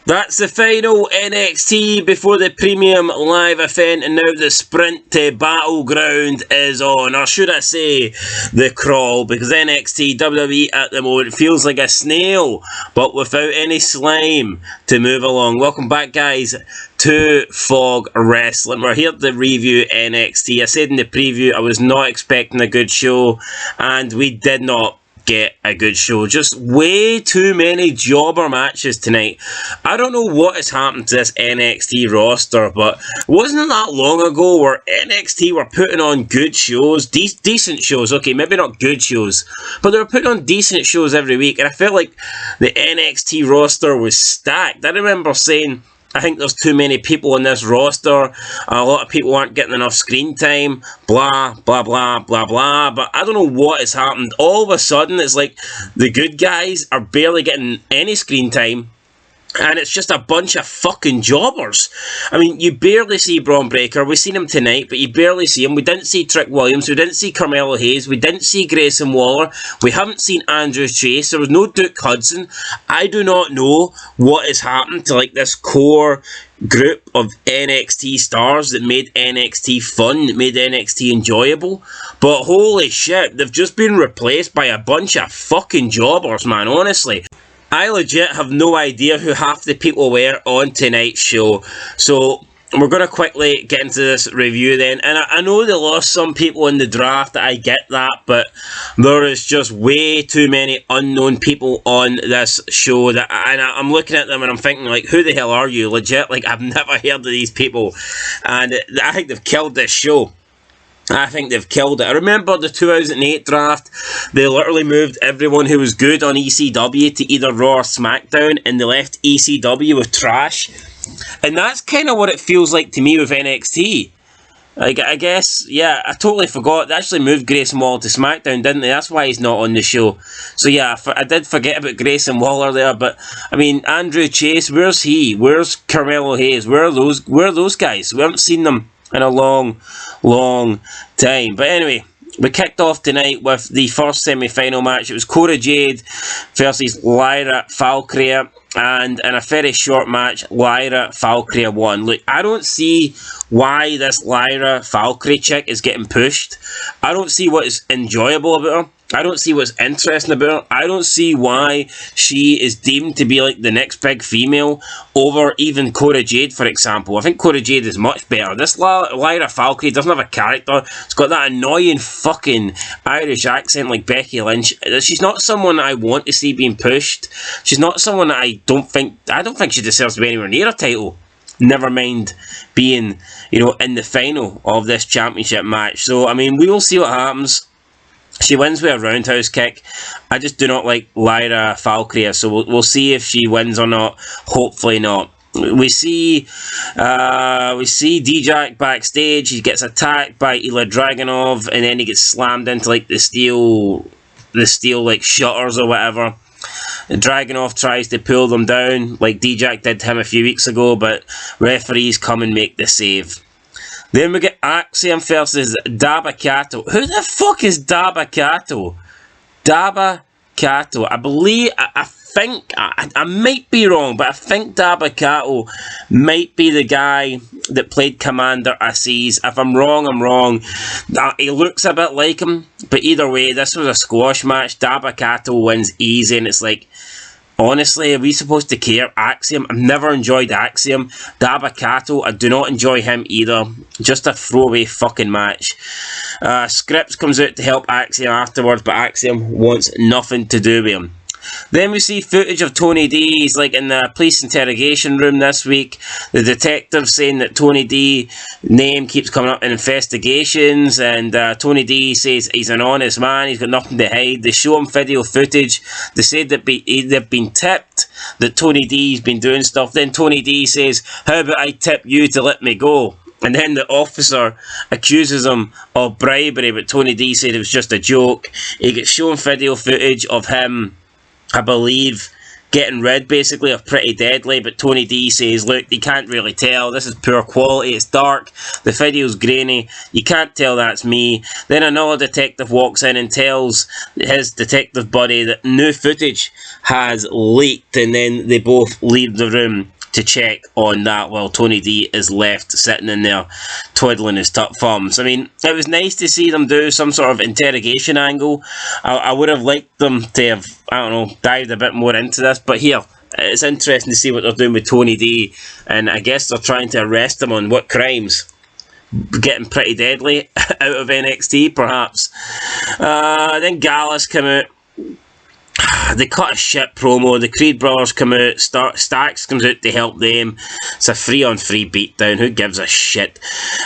That's the final NXT before the premium live event, and now the sprint to Battleground is on, or should I say the crawl, because NXT WWE at the moment feels like a snail but without any slime to move along. Welcome back, guys, to Fog Wrestling. We're here to review NXT. I said in the preview I was not expecting a good show, and we did not get a good show. Just way too many jobber matches tonight. I don't know what has happened to this NXT roster, but wasn't it that long ago where NXT were putting on good shows, decent shows, okay, maybe not good shows, but they were putting on decent shows every week, and I felt like the NXT roster was stacked. I remember saying, I think there's too many people on this roster, a lot of people aren't getting enough screen time, blah, blah, blah, blah, blah, but I don't know what has happened. All of a sudden, it's like the good guys are barely getting any screen time, and it's just a bunch of fucking jobbers. I mean, you barely see Braun Breaker. We've seen him tonight, but you barely see him. We didn't see Trick Williams. We didn't see Carmelo Hayes. We didn't see Grayson Waller. We haven't seen Andrew Chase. There was no Duke Hudson. I do not know what has happened to like this core group of NXT stars that made NXT fun, that made NXT enjoyable. But holy shit, they've just been replaced by a bunch of fucking jobbers, man, honestly. I legit have no idea who half the people were on tonight's show. So we're going to quickly get into this review then. And I know they lost some people in the draft, I get that, but there is just way too many unknown people on this show that I'm looking at them and I'm thinking, like, who the hell are you? Legit, like, I've never heard of these people. And I think they've killed this show. I think they've killed it. I remember the 2008 draft, they literally moved everyone who was good on ECW to either Raw or SmackDown, and they left ECW with trash. And that's kind of what it feels like to me with NXT. Like, I guess, yeah, I totally forgot. They actually moved Grayson Waller to SmackDown, didn't they? That's why he's not on the show. So yeah, I did forget about Grayson Waller there, but, I mean, Andrew Chase, where's he? Where's Carmelo Hayes? Where are those guys? We haven't seen them in a long time. But anyway, we kicked off tonight with the first semi-final match. It was Cora Jade versus Lyra Valkyria, and in a very short match, Lyra Valkyria won. Look, I don't see why this Lyra Valkyria chick is getting pushed. I don't see what is enjoyable about her. I don't see what's interesting about her. I don't see why she is deemed to be like the next big female over even Cora Jade, for example. I think Cora Jade is much better. This Lyra Valkyrie doesn't have a character. It's got that annoying fucking Irish accent like Becky Lynch. She's not someone I want to see being pushed. She's not someone that I don't think she deserves to be anywhere near a title. Never mind being, you know, in the final of this championship match. So, I mean, we will see what happens. She wins with a roundhouse kick. I just do not like Lyra Valkyria, so we'll see if she wins or not. Hopefully not. We see D-Jack backstage. He gets attacked by Ilya Dragunov, and then he gets slammed into like the steel like shutters or whatever. Dragunov tries to pull them down like D-Jack did to him a few weeks ago, but referees come and make the save. Then we get Axiom versus Dabba-Kato. Who the fuck is Dabba-Kato? Dabba-Kato. I believe, I think, I might be wrong, but I think Dabba-Kato might be the guy that played Commander Aziz. If I'm wrong, I'm wrong. He looks a bit like him, but either way, this was a squash match. Dabba-Kato wins easy, and it's like, honestly, are we supposed to care? Axiom, I've never enjoyed Axiom. Dabba-Kato, I do not enjoy him either. Just a throwaway fucking match. Scripps comes out to help Axiom afterwards, but Axiom wants nothing to do with him. Then we see footage of Tony D. He's like in the police interrogation room this week. The detective saying that Tony D. name keeps coming up in investigations, and Tony D. says he's an honest man, he's got nothing to hide. They show him video footage. They said that they've been tipped that Tony D's been doing stuff. Then Tony D. says, how about I tip you to let me go? And then the officer accuses him of bribery, but Tony D. said it was just a joke. He gets shown video footage of him, I believe, getting rid basically of Pretty Deadly, but Tony D says, look, you can't really tell, this is poor quality, it's dark, the video's grainy, you can't tell that's me. Then another detective walks in and tells his detective buddy that new footage has leaked, and then they both leave the room. to check on that while Tony D is left sitting in there twiddling his thumbs. I mean, it was nice to see them do some sort of interrogation angle. I would have liked them to have, I don't know, dived a bit more into this, but here, it's interesting to see what they're doing with Tony D, and I guess they're trying to arrest him on what crimes. Getting pretty deadly out of NXT, perhaps. Then Gallus come out. They cut a shit promo. The Creed brothers come out. Stacks comes out to help them. It's a 3-on-3 beatdown. Who gives a shit?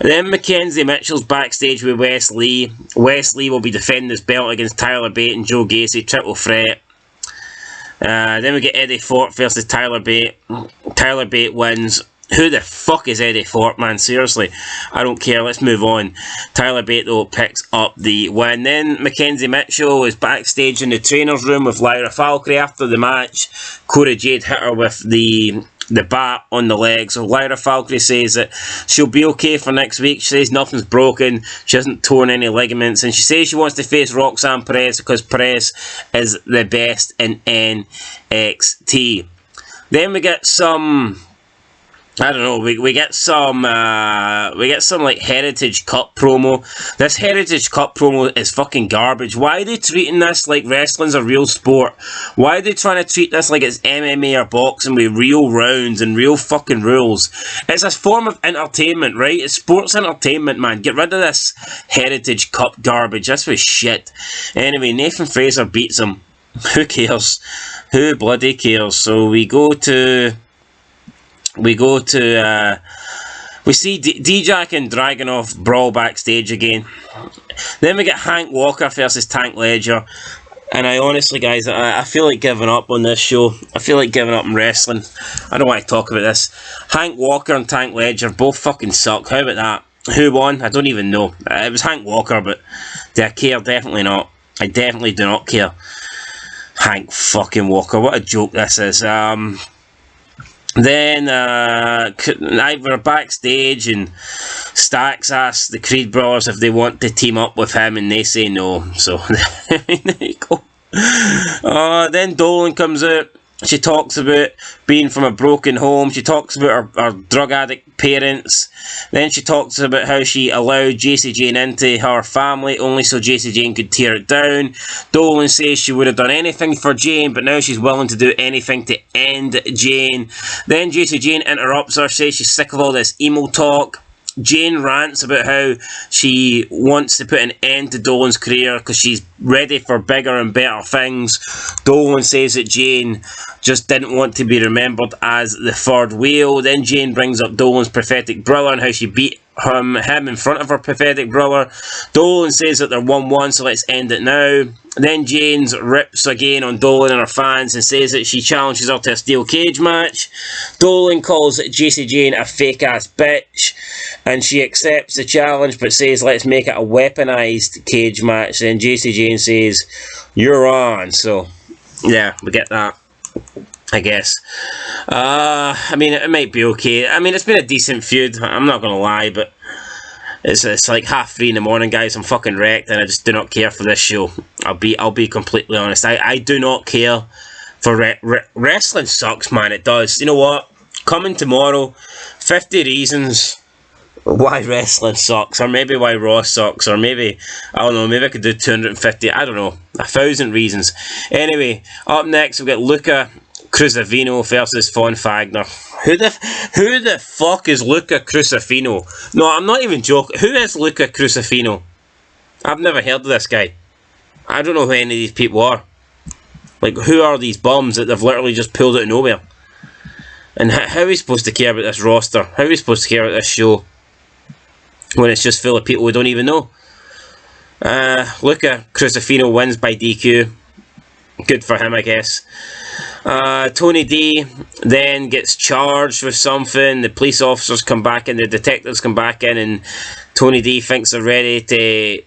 Then Mackenzie Mitchell's backstage with Wes Lee. Wes Lee will be defending his belt against Tyler Bate and Joe Gacy. Triple threat. Then we get Eddie Fort versus Tyler Bate. Tyler Bate wins. Who the fuck is Eddie Fort, man? Seriously, I don't care. Let's move on. Tyler Bate, though, picks up the win. Then Mackenzie Mitchell is backstage in the trainer's room with Lyra Valkyrie after the match. Cora Jade hit her with the bat on the leg. So Lyra Valkyrie says that she'll be okay for next week. She says nothing's broken. She hasn't torn any ligaments. And she says she wants to face Roxanne Perez because Perez is the best in NXT. Then we get some... I don't know, we get some like Heritage Cup promo. This Heritage Cup promo is fucking garbage. Why are they treating this like wrestling's a real sport? Why are they trying to treat this like it's MMA or boxing with real rounds and real fucking rules? It's a form of entertainment, right? It's sports entertainment, man. Get rid of this Heritage Cup garbage. This was shit. Anyway, Nathan Fraser beats him. Who cares? Who bloody cares? So we see D-Jack and Dragunov brawl backstage again. Then we get Hank Walker versus Tank Ledger. And I honestly, guys, I feel like giving up on this show. I feel like giving up on wrestling. I don't want to talk about this. Hank Walker and Tank Ledger both fucking suck. How about that? Who won? I don't even know. It was Hank Walker, but do I care? Definitely not. I definitely do not care. Hank fucking Walker. What a joke this is. Then we're backstage and Stacks asks the Creed brothers if they want to team up with him and they say no. So there you go. Then Dolan comes out. She talks about being from a broken home. She talks about her drug addict parents. Then she talks about how she allowed JC Jane into her family only so JC Jane could tear it down. Dolan says she would have done anything for Jane, but now she's willing to do anything to end Jane. Then JC Jane interrupts her, says she's sick of all this emo talk. Jane rants about how she wants to put an end to Dolan's career because she's ready for bigger and better things. Dolan says that Jane just didn't want to be remembered as the third wheel. Then Jane brings up Dolan's pathetic brother and how she beat him in front of her pathetic brother. Dolan says that they're 1-1, so let's end it now. Then Jane rips again on Dolan and her fans and says that she challenges her to a steel cage match. Dolan calls JC Jane a fake ass bitch and she accepts the challenge but says let's make it a weaponized cage match. Then JC Jane says you're on. So yeah, we get that, I guess. I mean, it might be okay. I mean, it's been a decent feud, I'm not going to lie, but it's like 3:30 in the morning, guys. I'm fucking wrecked and I just do not care for this show. I'll be completely honest. I do not care for wrestling sucks, man. It does. You know what? Coming tomorrow, 50 reasons why wrestling sucks, or maybe why Raw sucks, or maybe, I don't know, maybe I could do 250, I don't know, 1,000 reasons. Anyway, up next we've got Luca Cruzavino versus Von Fagner. Who the fuck is Luca Cruzavino? No, I'm not even joking. Who is Luca Cruzavino? I've never heard of this guy. I don't know who any of these people are. Like, who are these bums that they've literally just pulled out of nowhere? And how are we supposed to care about this roster? How are we supposed to care about this show when it's just full of people we don't even know? Luca Cruzavino wins by DQ. Good for him, I guess. Tony D then gets charged with something. The police officers come back in, the detectives come back in, and Tony D thinks they're ready to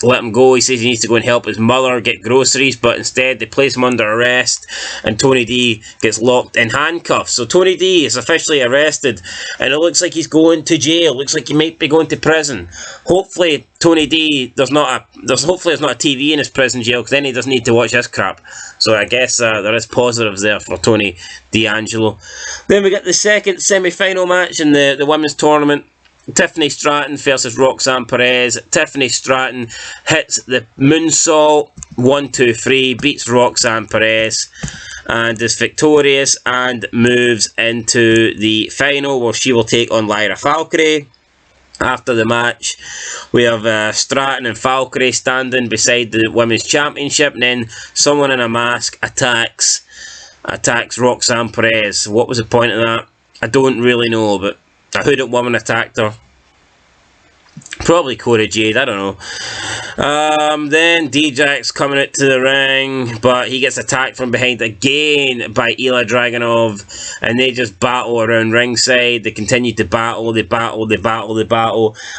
let him go. He says he needs to go and help his mother get groceries, but instead they place him under arrest, and Tony D gets locked in handcuffs. So Tony D is officially arrested, and it looks like he's going to jail. Looks like he might be going to prison. Hopefully Tony D, hopefully there's not a TV in his prison jail, because then he doesn't need to watch this crap. So I guess there is positives there for Tony D'Angelo. Then we get the second semi-final match in the women's tournament. Tiffany Stratton versus Roxanne Perez. Tiffany Stratton hits the moonsault, 1, 2, 3, beats Roxanne Perez, and is victorious and moves into the final, where she will take on Lyra Valkyrie. After the match, we have Stratton and Valkyrie standing beside the Women's Championship, and then someone in a mask attacks Roxanne Perez. What was the point of that? I don't really know, but a hooded woman attacked her. Probably Cora Jade, I don't know. Then D-Jack's coming out to the ring, but he gets attacked from behind again by Ilya Dragunov, and they just battle around ringside. They continue to battle, they battle.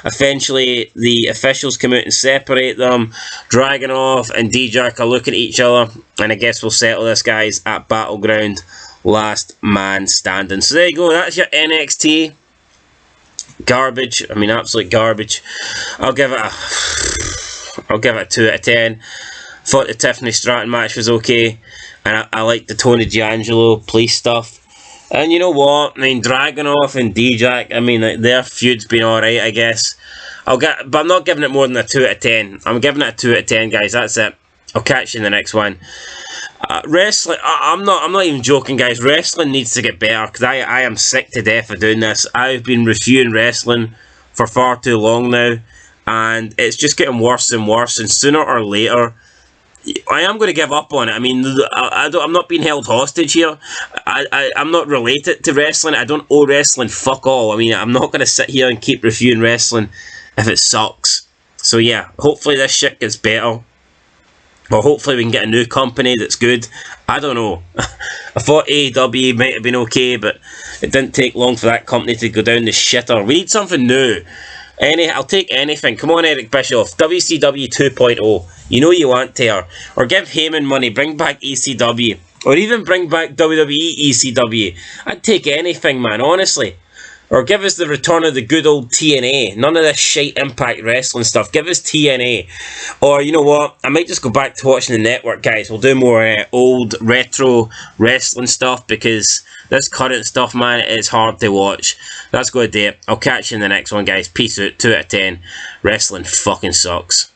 Eventually, the officials come out and separate them. Dragunov and D-Jack are looking at each other, and I guess we'll settle this, guys, at Battleground. Last man standing. So there you go, that's your NXT. Garbage. I mean, absolute garbage. I'll give it a 2 out of 10. Thought the Tiffany Stratton match was okay, and I like the Tony D'Angelo police stuff. And you know what? I mean, Dragunov and D-Jack, I mean, their feud's been alright, I guess. But I'm not giving it more than a 2 out of 10. I'm giving it a 2 out of 10, guys. That's it. I'll catch you in the next one. Wrestling, I'm not even joking, guys. Wrestling needs to get better, because I am sick to death of doing this. I've been reviewing wrestling for far too long now, and it's just getting worse and worse, and sooner or later I am going to give up on it. I mean, I'm not being held hostage here. I'm not related to wrestling. I don't owe wrestling fuck all. I mean, I'm not going to sit here and keep reviewing wrestling if it sucks. So yeah, hopefully this shit gets better. Or hopefully we can get a new company that's good. I don't know. I thought AEW might have been okay, but it didn't take long for that company to go down the shitter. We need something new. I'll take anything. Come on, Eric Bischoff. WCW 2.0. You know you want to. Or give Heyman money. Bring back ECW. Or even bring back WWE ECW. I'd take anything, man, honestly. Or give us the return of the good old TNA. None of this shite Impact Wrestling stuff. Give us TNA. Or, you know what? I might just go back to watching the network, guys. We'll do more old, retro wrestling stuff, because this current stuff, man, it's hard to watch. That's going to do it. I'll catch you in the next one, guys. Peace out. 2 out of 10. Wrestling fucking sucks.